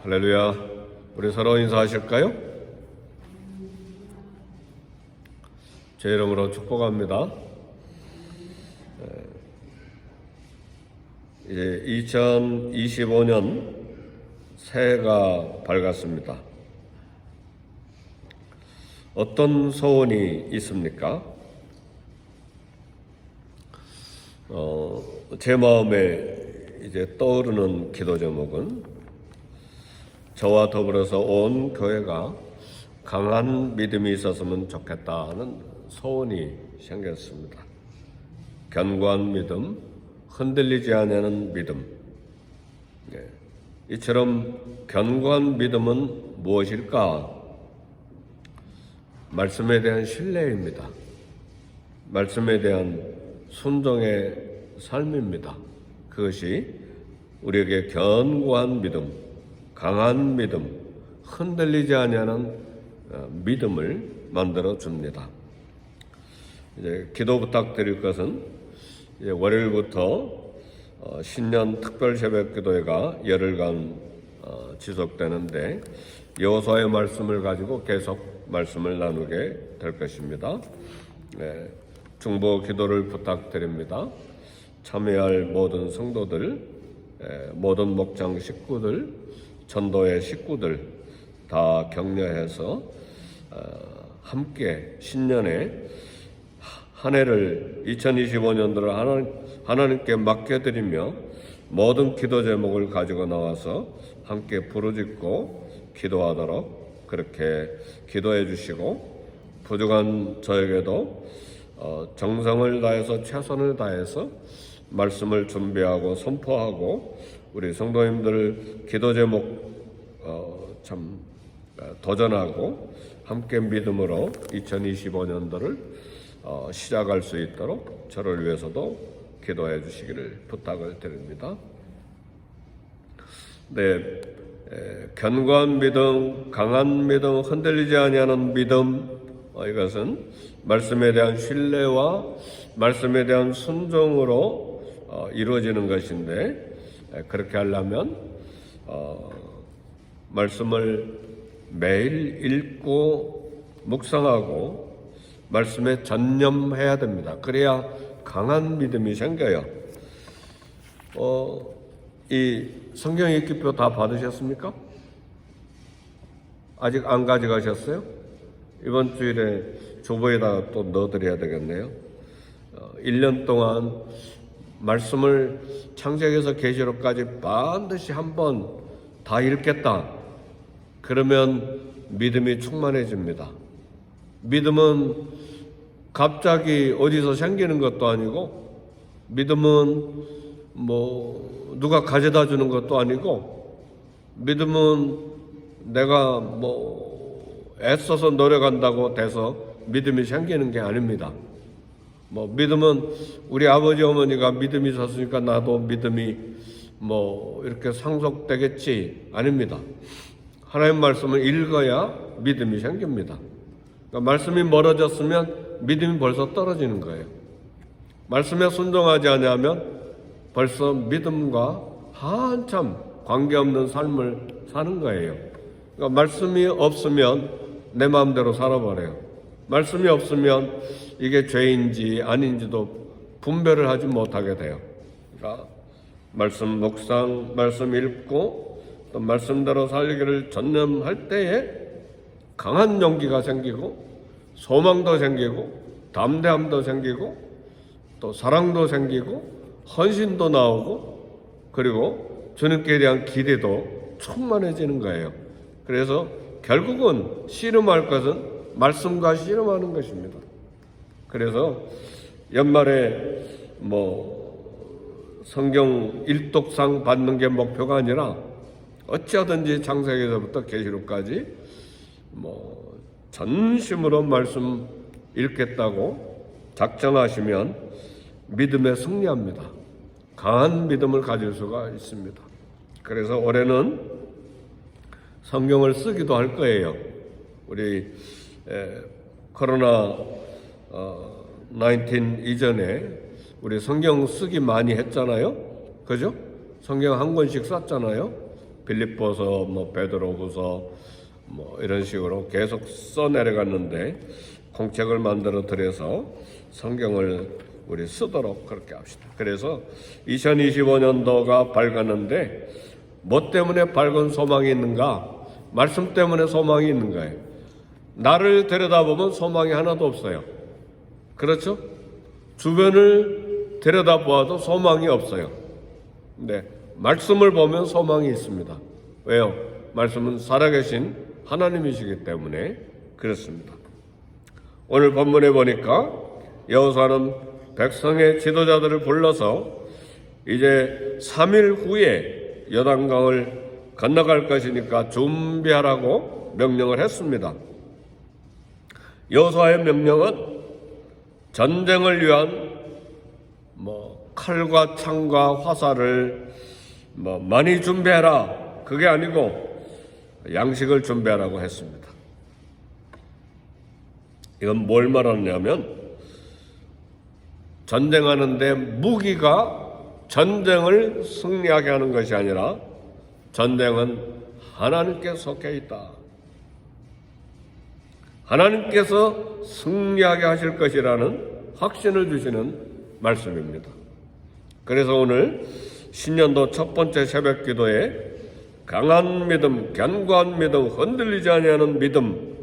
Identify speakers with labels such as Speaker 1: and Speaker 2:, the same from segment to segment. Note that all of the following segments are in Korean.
Speaker 1: 할렐루야. 우리 서로 인사하실까요? 제 이름으로 축복합니다. 이제 2025년 새해가 밝았습니다. 어떤 소원이 있습니까? 제 마음에 이제 떠오르는 기도 제목은 저와 더불어서 온 교회가 강한 믿음이 있었으면 좋겠다는 소원이 생겼습니다. 견고한 믿음, 흔들리지 않는 믿음. 이처럼 견고한 믿음은 무엇일까? 말씀에 대한 신뢰입니다. 말씀에 대한 순종의 삶입니다. 그것이 우리에게 견고한 믿음, 강한 믿음, 흔들리지 아니하는 믿음을 만들어 줍니다. 이제 기도 부탁드릴 것은 이제 월요일부터 신년 특별 새벽 기도회가 열흘간 지속되는데 여호수아의 말씀을 가지고 계속 말씀을 나누게 될 것입니다. 중보 기도를 부탁드립니다. 참여할 모든 성도들, 모든 목장 식구들, 전도의 식구들 다 격려해서 함께 신년에 한 해를 2025년도를 하나님께 맡겨드리며 모든 기도 제목을 가지고 나와서 함께 부르짖고 기도하도록 그렇게 기도해 주시고 부족한 저에게도 정성을 다해서 최선을 다해서 말씀을 준비하고 선포하고 우리 성도님들 기도 제목 참 도전하고 함께 믿음으로 2025년도를 시작할 수 있도록 저를 위해서도 기도해 주시기를 부탁을 드립니다. 네, 견고한 믿음, 강한 믿음, 흔들리지 아니하는 믿음, 이것은 말씀에 대한 신뢰와 말씀에 대한 순종으로 이루어지는 것인데 그렇게 하려면 말씀을 매일 읽고 묵상하고 말씀에 전념해야 됩니다. 그래야 강한 믿음이 생겨요. 이 성경 읽기표 다 받으셨습니까? 아직 안 가져가셨어요? 이번 주일에 조보에다가 또 넣어드려야 되겠네요. 1년 동안 말씀을 창세기에서 계시록까지 반드시 한번 다 읽겠다. 그러면 믿음이 충만해집니다. 믿음은 갑자기 어디서 생기는 것도 아니고 믿음은 누가 가져다 주는 것도 아니고 믿음은 내가 애써서 노력한다고 돼서 믿음이 생기는 게 아닙니다. 믿음은 우리 아버지 어머니가 믿음이 있었으니까 나도 믿음이 이렇게 상속되겠지 아닙니다. 하나님 말씀을 읽어야 믿음이 생깁니다. 그러니까 말씀이 멀어졌으면 믿음이 벌써 떨어지는 거예요. 말씀에 순종하지 않으면 벌써 믿음과 한참 관계없는 삶을 사는 거예요. 그러니까 말씀이 없으면 내 마음대로 살아버려요. 말씀이 없으면 이게 죄인지 아닌지도 분별을 하지 못하게 돼요. 그러니까 말씀 묵상, 말씀 읽고 또 말씀대로 살기를 전념할 때에 강한 용기가 생기고 소망도 생기고 담대함도 생기고 또 사랑도 생기고 헌신도 나오고 그리고 주님께 대한 기대도 충만해지는 거예요. 그래서 결국은 씨름할 것은 말씀과 씨름하는 것입니다. 그래서 연말에 성경 일독상 받는 게 목표가 아니라 어찌하든지 창세기에서부터 계시록까지 전심으로 말씀 읽겠다고 작정하시면 믿음에 승리합니다. 강한 믿음을 가질 수가 있습니다. 그래서 올해는 성경을 쓰기도 할 거예요. 우리 코로나 19 이전에 우리 성경 쓰기 많이 했잖아요. 그죠? 성경 한 권씩 쌌잖아요. 빌립보서, 베드로후서 이런 식으로 계속 써내려갔는데 공책을 만들어 드려서 성경을 우리 쓰도록 그렇게 합시다. 그래서 2025년도가 밝았는데 뭐 때문에 밝은 소망이 있는가? 말씀 때문에 소망이 있는 거예요. 나를 들여다보면 소망이 하나도 없어요. 그렇죠? 주변을 들여다보아도 소망이 없어요. 네, 말씀을 보면 소망이 있습니다. 왜요? 말씀은 살아계신 하나님이시기 때문에 그렇습니다. 오늘 본문에 보니까 여호수아는 백성의 지도자들을 불러서 이제 3일 후에 요단강을 건너갈 것이니까 준비하라고 명령을 했습니다. 여호수아의 명령은 전쟁을 위한 칼과 창과 화살을 많이 준비해라, 그게 아니고 양식을 준비하라고 했습니다. 이건 뭘 말하냐면 전쟁하는데 무기가 전쟁을 승리하게 하는 것이 아니라 전쟁은 하나님께 속해 있다. 하나님께서 승리하게 하실 것이라는 확신을 주시는 말씀입니다. 그래서 오늘 신년도 첫 번째 새벽 기도에 강한 믿음, 견고한 믿음, 흔들리지 아니하는 믿음,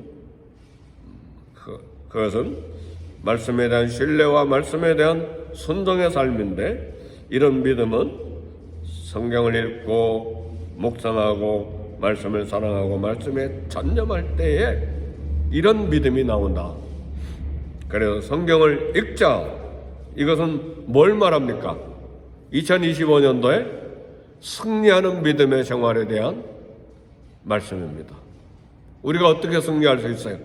Speaker 1: 그것은 말씀에 대한 신뢰와 말씀에 대한 순종의 삶인데, 이런 믿음은 성경을 읽고 묵상하고 말씀을 사랑하고 말씀에 전념할 때에 이런 믿음이 나온다. 그래서 성경을 읽자, 이것은 뭘 말합니까? 2025년도에 승리하는 믿음의 생활에 대한 말씀입니다. 우리가 어떻게 승리할 수 있어요?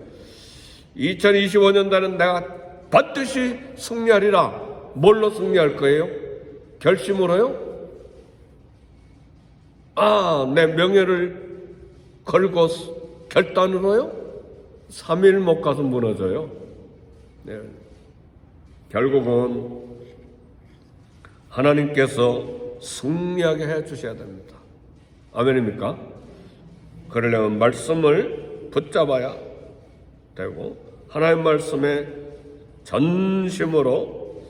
Speaker 1: 2025년도에는 내가 반드시 승리하리라. 뭘로 승리할 거예요? 결심으로요? 내 명예를 걸고 결단으로요? 3일 못 가서 무너져요. 네. 결국은 하나님께서 승리하게 해 주셔야 됩니다. 아멘입니까? 그러려면 말씀을 붙잡아야 되고, 하나님 말씀에 전심으로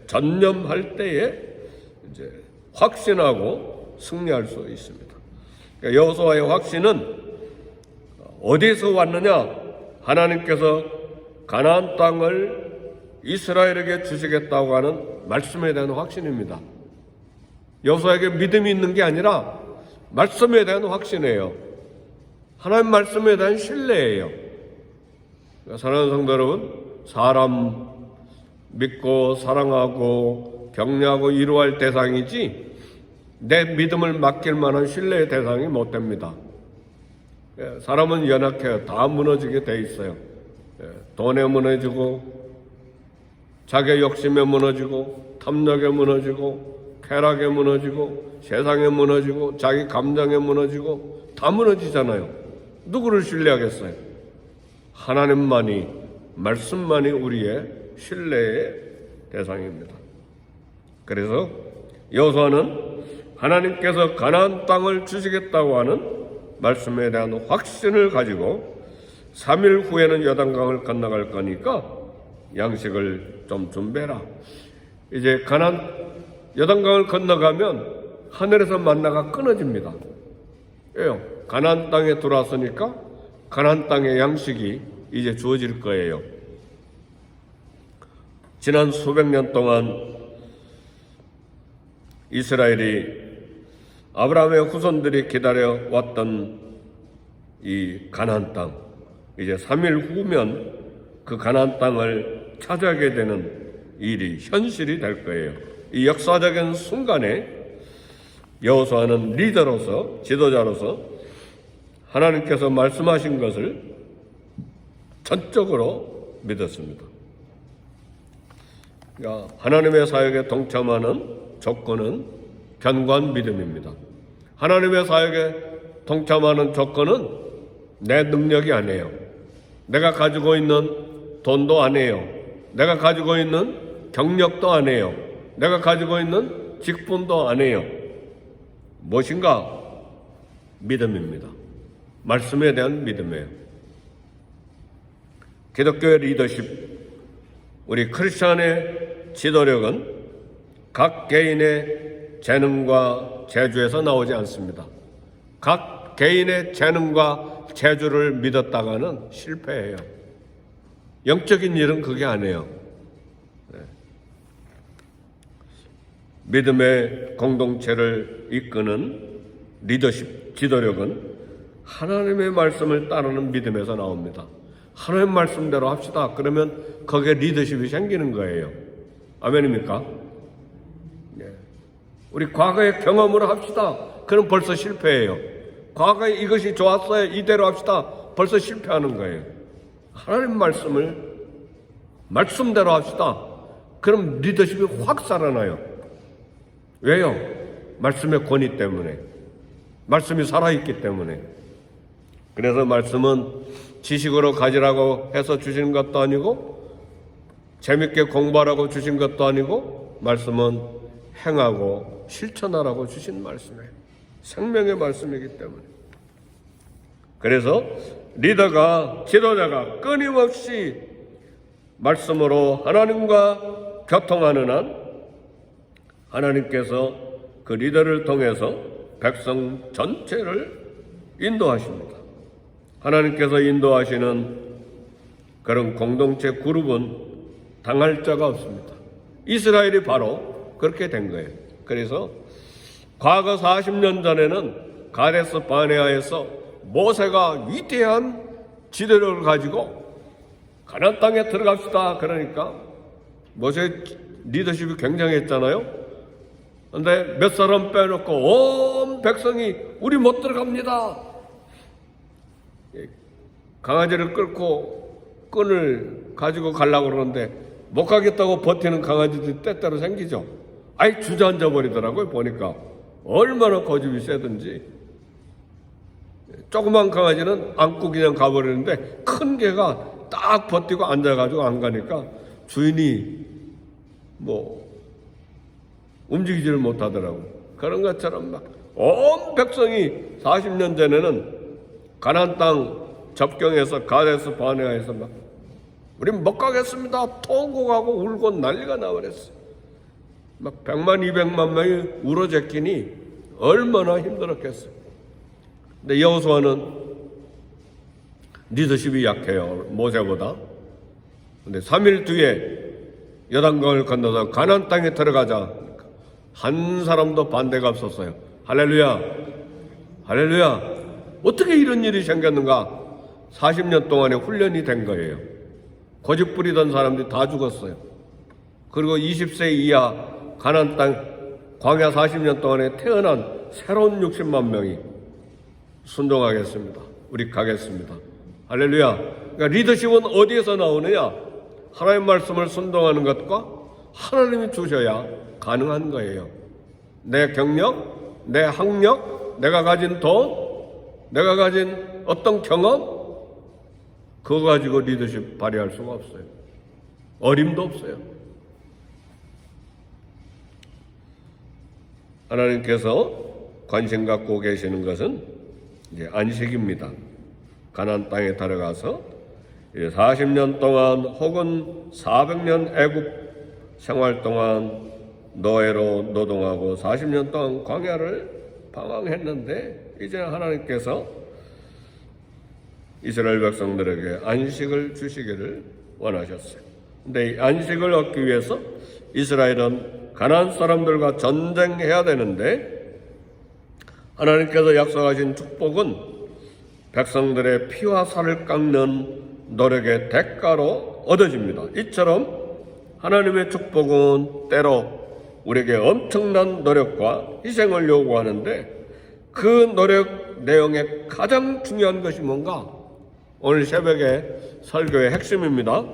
Speaker 1: 전념할 때에 이제 확신하고 승리할 수 있습니다. 그러니까 여호수아의 확신은 어디서 왔느냐? 하나님께서 가나안 땅을 이스라엘에게 주시겠다고 하는 말씀에 대한 확신입니다. 여호수아에게 믿음이 있는 게 아니라 말씀에 대한 확신이에요. 하나님 말씀에 대한 신뢰예요. 사랑하는 성도 여러분, 사람 믿고 사랑하고 격려하고 위로할 대상이지 내 믿음을 맡길 만한 신뢰의 대상이 못 됩니다. 사람은 연약해요. 다 무너지게 돼 있어요. 돈에 무너지고, 자기 욕심에 무너지고, 탐욕에 무너지고, 쾌락에 무너지고, 세상에 무너지고, 자기 감정에 무너지고, 다 무너지잖아요. 누구를 신뢰하겠어요? 하나님만이, 말씀만이 우리의 신뢰의 대상입니다. 그래서 여호수아는 하나님께서 가나안 땅을 주시겠다고 하는 말씀에 대한 확신을 가지고 3일 후에는 요단강을 건너갈 거니까 양식을 좀 준비해라. 이제 요단강을 건너가면 하늘에서 만나가 끊어집니다. 왜요? 가나안 땅에 들어왔으니까 가나안 땅의 양식이 이제 주어질 거예요. 지난 수백 년 동안 이스라엘이 아브라함의 후손들이 기다려왔던 이 가나안 땅, 이제 3일 후면 그 가나안 땅을 차지하게 되는 일이 현실이 될 거예요. 이 역사적인 순간에 여호수아는 리더로서, 지도자로서 하나님께서 말씀하신 것을 전적으로 믿었습니다. 그러니까 하나님의 사역에 동참하는 조건은 견고한 믿음입니다. 하나님의 사역에 동참하는 조건은 내 능력이 아니에요. 내가 가지고 있는 돈도 아니에요. 내가 가지고 있는 경력도 아니에요. 내가 가지고 있는 직분도 아니에요. 무엇인가? 믿음입니다. 말씀에 대한 믿음이에요. 기독교의 리더십, 우리 크리스찬의 지도력은 각 개인의 재능과 재주에서 나오지 않습니다. 각 개인의 재능과 재주를 믿었다가는 실패해요. 영적인 일은 그게 아니에요. 믿음의 공동체를 이끄는 리더십, 지도력은 하나님의 말씀을 따르는 믿음에서 나옵니다. 하나님 말씀대로 합시다. 그러면 거기에 리더십이 생기는 거예요. 아멘입니까? 우리 과거의 경험으로 합시다. 그럼 벌써 실패해요. 과거에 이것이 좋았어요. 이대로 합시다. 벌써 실패하는 거예요. 하나님 말씀대로 합시다. 그럼 리더십이 확 살아나요. 왜요? 말씀의 권위 때문에. 말씀이 살아있기 때문에. 그래서 말씀은 지식으로 가지라고 해서 주신 것도 아니고 재밌게 공부하라고 주신 것도 아니고 말씀은 행하고 실천하라고 주신 말씀이에요. 생명의 말씀이기 때문에. 그래서 리더가, 지도자가 끊임없이 말씀으로 하나님과 교통하는 한 하나님께서 그 리더를 통해서 백성 전체를 인도하십니다. 하나님께서 인도하시는 그런 공동체 그룹은 당할 자가 없습니다. 이스라엘이 바로 그렇게 된 거예요. 그래서 과거 40년 전에는 가데스 바네아에서 모세가 위대한 지도력을 가지고 가나안 땅에 들어갑시다. 그러니까 모세의 리더십이 굉장했잖아요. 그런데 몇 사람 빼놓고 온 백성이 우리 못 들어갑니다. 강아지를 끌고 끈을 가지고 가려고 그러는데 못 가겠다고 버티는 강아지들이 때때로 생기죠. 아이 주저앉아 버리더라고요. 보니까 얼마나 고집이 세든지. 조그만 강아지는 안고 그냥 가버리는데 큰 개가 딱 버티고 앉아가지고 안 가니까 주인이 움직이지를 못하더라고요. 그런 것처럼 막 온 백성이 40년 전에는 가나안 땅 접경해서 가데스 바네아에서 막 우린 못 가겠습니다. 통곡하고 울고 난리가 나버렸어요. 막 100만 200만 명이 울어제끼니 얼마나 힘들었겠어요. 근데 여호수아는 리더십이 약해요. 모세보다. 근데 3일 뒤에 요단강을 건너서 가나안 땅에 들어가자 한 사람도 반대가 없었어요. 할렐루야. 할렐루야. 어떻게 이런 일이 생겼는가? 40년 동안에 훈련이 된 거예요. 고집 부리던 사람들이 다 죽었어요. 그리고 20세 이하 가나안 땅 광야 40년 동안에 태어난 새로운 60만 명이 순종하겠습니다. 우리 가겠습니다. 할렐루야. 그러니까 리더십은 어디에서 나오느냐? 하나님 말씀을 순종하는 것과 하나님이 주셔야 가능한 거예요. 내 경력, 내 학력, 내가 가진 돈, 내가 가진 어떤 경험, 그거 가지고 리더십 발휘할 수가 없어요. 어림도 없어요. 하나님께서 관심 갖고 계시는 것은 이제 안식입니다. 가나안 땅에 들어가서 40년 동안 혹은 400년 애굽 생활 동안 노예로 노동하고 40년 동안 광야를 방황했는데 이제 하나님께서 이스라엘 백성들에게 안식을 주시기를 원하셨어요. 근데 이 안식을 얻기 위해서 이스라엘은 가나안 사람들과 전쟁해야 되는데 하나님께서 약속하신 축복은 백성들의 피와 살을 깎는 노력의 대가로 얻어집니다. 이처럼 하나님의 축복은 때로 우리에게 엄청난 노력과 희생을 요구하는데 그 노력 내용의 가장 중요한 것이 뭔가? 오늘 새벽에 설교의 핵심입니다.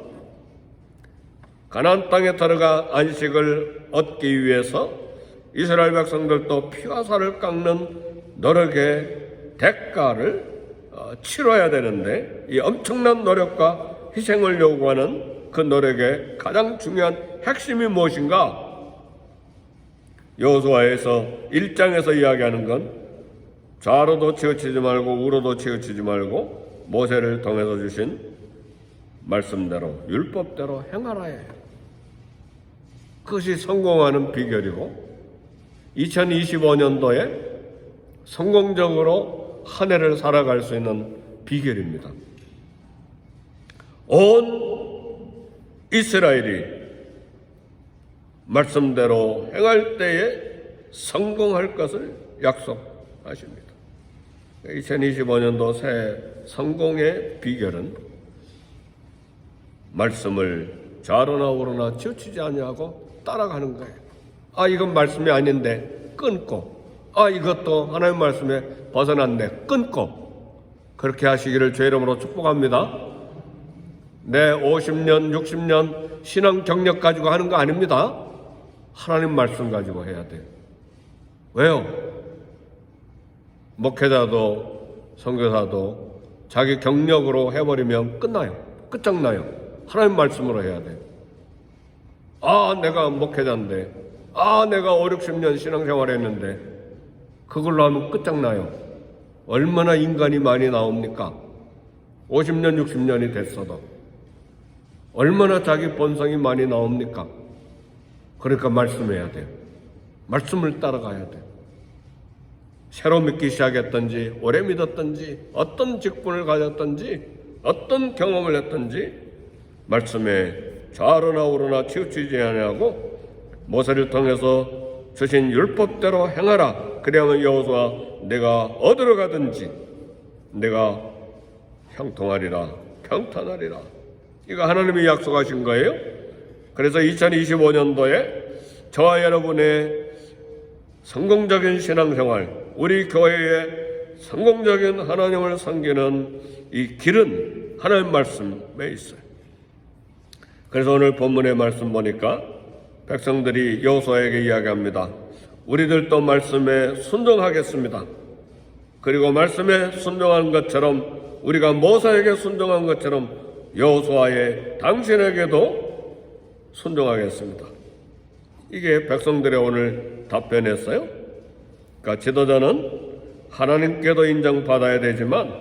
Speaker 1: 가나안 땅에 들어가 안식을 얻기 위해서 이스라엘 백성들도 피와 살을 깎는 노력의 대가를 치러야 되는데 이 엄청난 노력과 희생을 요구하는 그 노력의 가장 중요한 핵심이 무엇인가? 여호수아에서 1장에서 이야기하는 건 좌로도 치우치지 말고 우로도 치우치지 말고 모세를 통해서 주신 말씀대로 율법대로 행하라 해요. 그것이 성공하는 비결이고 2025년도에 성공적으로 한 해를 살아갈 수 있는 비결입니다. 온 이스라엘이 말씀대로 행할 때에 성공할 것을 약속하십니다. 2025년도 새 성공의 비결은 말씀을 좌로나 우로나 치우치지 아니하고 따라가는 거예요. 아, 이건 말씀이 아닌데 끊고, 아, 이것도 하나님 말씀에 벗어났네 끊고, 그렇게 하시기를 주의 이름으로 축복합니다. 내 50년 60년 신앙 경력 가지고 하는 거 아닙니다. 하나님 말씀 가지고 해야 돼요. 왜요? 목회자도 선교사도 자기 경력으로 해버리면 끝나요. 끝장나요. 하나님 말씀으로 해야 돼요. 아, 내가 목회자인데, 아, 내가 5, 60년 신앙생활 했는데 그걸로 하면 끝장나요. 얼마나 인간이 많이 나옵니까? 50년 60년이 됐어도 얼마나 자기 본성이 많이 나옵니까? 그러니까 말씀해야 돼요. 말씀을 따라가야 돼요. 새로 믿기 시작했든지 오래 믿었든지 어떤 직분을 가졌든지 어떤 경험을 했든지 말씀에 좌로나 우로나 치우치지 아니하고 모세를 통해서 주신 율법대로 행하라. 그리하면 여호수아 내가 어디로 가든지 내가 형통하리라, 평탄하리라. 이거 하나님이 약속하신 거예요. 그래서 2025년도에 저와 여러분의 성공적인 신앙생활, 우리 교회의 성공적인 하나님을 섬기는 이 길은 하나님 말씀에 있어요. 그래서 오늘 본문의 말씀 보니까 백성들이 여호수아에게 이야기합니다. 우리들도 말씀에 순종하겠습니다. 그리고 말씀에 순종한 것처럼 우리가 모세에게 순종한 것처럼 여호수아의 당신에게도 순종하겠습니다. 이게 백성들의 오늘 답변이었어요. 그러니까 지도자는 하나님께도 인정받아야 되지만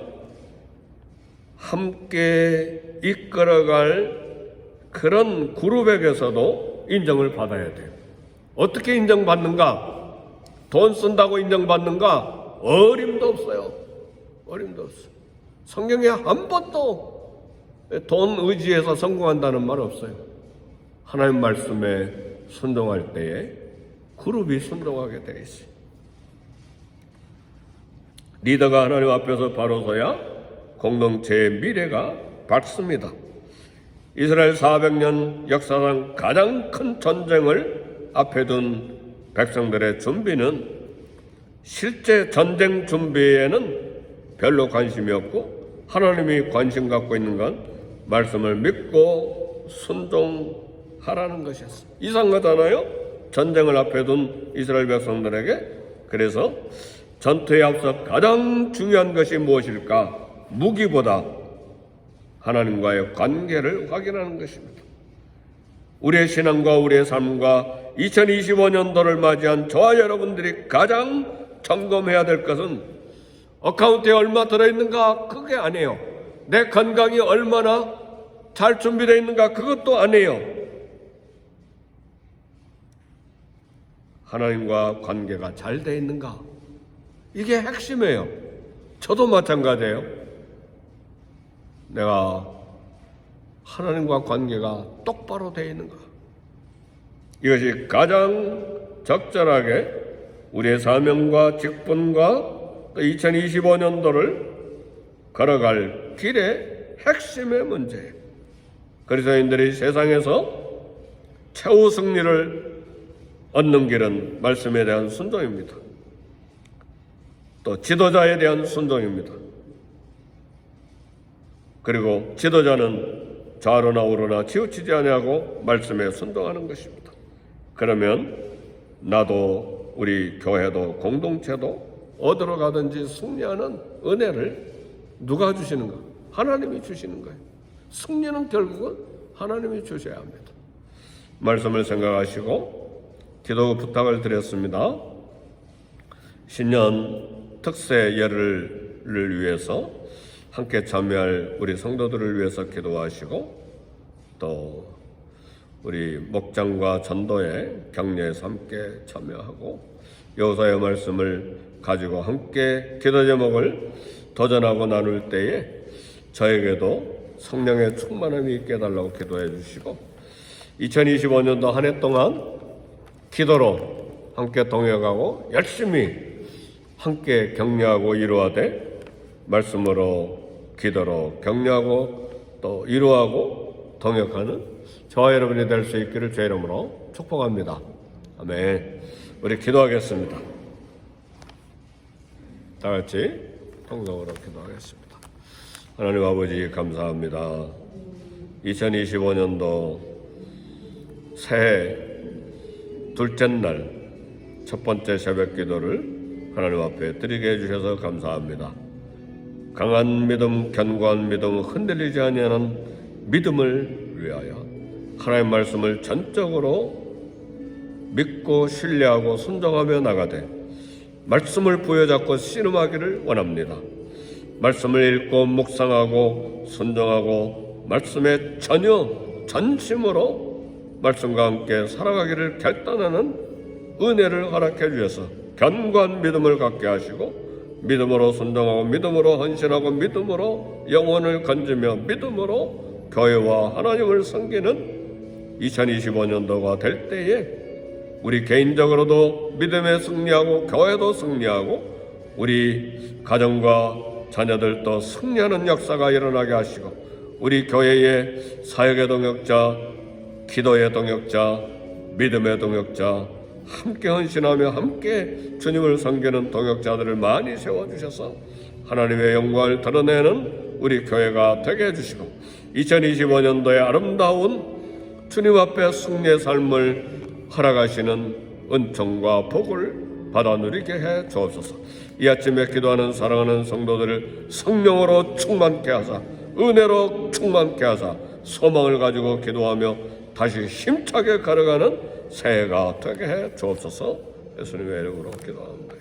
Speaker 1: 함께 이끌어갈 그런 그룹에게서도 인정을 받아야 돼요. 어떻게 인정받는가? 돈 쓴다고 인정받는가? 어림도 없어요. 어림도 없어요. 성경에 한 번도 돈 의지해서 성공한다는 말 없어요. 하나님 말씀에 순종할 때에 그룹이 순종하게 되어 있어요. 리더가 하나님 앞에서 바로 서야 공동체의 미래가 밝습니다. 이스라엘 400년 역사상 가장 큰 전쟁을 앞에 둔 백성들의 준비는 실제 전쟁 준비에는 별로 관심이 없고 하나님이 관심 갖고 있는 건 말씀을 믿고 순종하라는 것이었어요. 이상하잖아요? 전쟁을 앞에 둔 이스라엘 백성들에게. 그래서 전투에 앞서 가장 중요한 것이 무엇일까? 무기보다 하나님과의 관계를 확인하는 것입니다. 우리의 신앙과 우리의 삶과 2025년도를 맞이한 저와 여러분들이 가장 점검해야 될 것은 어카운트에 얼마 들어있는가? 그게 아니에요. 내 건강이 얼마나 잘 준비되어 있는가? 그것도 아니에요. 하나님과 관계가 잘 되어 있는가? 이게 핵심이에요. 저도 마찬가지예요. 내가 하나님과 관계가 똑바로 되어 있는가? 이것이 가장 적절하게 우리의 사명과 직분과 또 2025년도를 걸어갈 길의 핵심의 문제예요. 그리스도인들이 세상에서 최후 승리를 얻는 길은 말씀에 대한 순종입니다. 또 지도자에 대한 순종입니다. 그리고 지도자는 좌로나 우로나 치우치지 아니하고 말씀에 순종하는 것입니다. 그러면 나도 우리 교회도 공동체도 어디로 가든지 승리하는 은혜를 누가 주시는가? 하나님이 주시는 거예요. 승리는 결국은 하나님이 주셔야 합니다. 말씀을 생각하시고 기도 부탁을 드렸습니다. 신년 특세 열흘을 위해서 함께 참여할 우리 성도들을 위해서 기도하시고, 또 우리 목장과 전도의 격려에서 함께 참여하고, 여호사의 말씀을 가지고 함께 기도 제목을 도전하고 나눌 때에 저에게도 성령의 충만함이 있게 해달라고 기도해 주시고, 2025년도 한 해 동안 기도로 함께 동역하고 열심히 함께 격려하고 이루어되, 말씀으로 기도로 격려하고 또 이루하고 동역하는 저와 여러분이 될 수 있기를 주의 이름으로 축복합니다. 아멘. 우리 기도하겠습니다. 다 같이 통성으로 기도하겠습니다. 하나님 아버지 감사합니다. 2025년도 새해 둘째 날 첫 번째 새벽 기도를 하나님 앞에 드리게 해주셔서 감사합니다. 강한 믿음, 견고한 믿음, 흔들리지 아니하는 믿음을 위하여 하나님의 말씀을 전적으로 믿고 신뢰하고 순종하며 나가되 말씀을 부여잡고 씨름하기를 원합니다. 말씀을 읽고 묵상하고 순종하고 말씀에 전혀 전심으로 말씀과 함께 살아가기를 결단하는 은혜를 허락해 주셔서 견고한 믿음을 갖게 하시고, 믿음으로 순종하고 믿음으로 헌신하고 믿음으로 영혼을 건지며 믿음으로 교회와 하나님을 섬기는 2025년도가 될 때에 우리 개인적으로도 믿음에 승리하고 교회도 승리하고 우리 가정과 자녀들도 승리하는 역사가 일어나게 하시고, 우리 교회의 사역의 동역자, 기도의 동역자, 믿음의 동역자, 함께 헌신하며 함께 주님을 섬기는 동역자들을 많이 세워주셔서 하나님의 영광을 드러내는 우리 교회가 되게 해주시고, 2025년도의 아름다운 주님 앞에 승리의 삶을 허락하시는 은총과 복을 받아 누리게 해 주옵소서. 이 아침에 기도하는 사랑하는 성도들을 성령으로 충만케 하사, 은혜로 충만케 하사, 소망을 가지고 기도하며 다시 힘차게 걸어가는 새해가 되게 해 주옵소서. 예수님의 이름으로 기도합니다.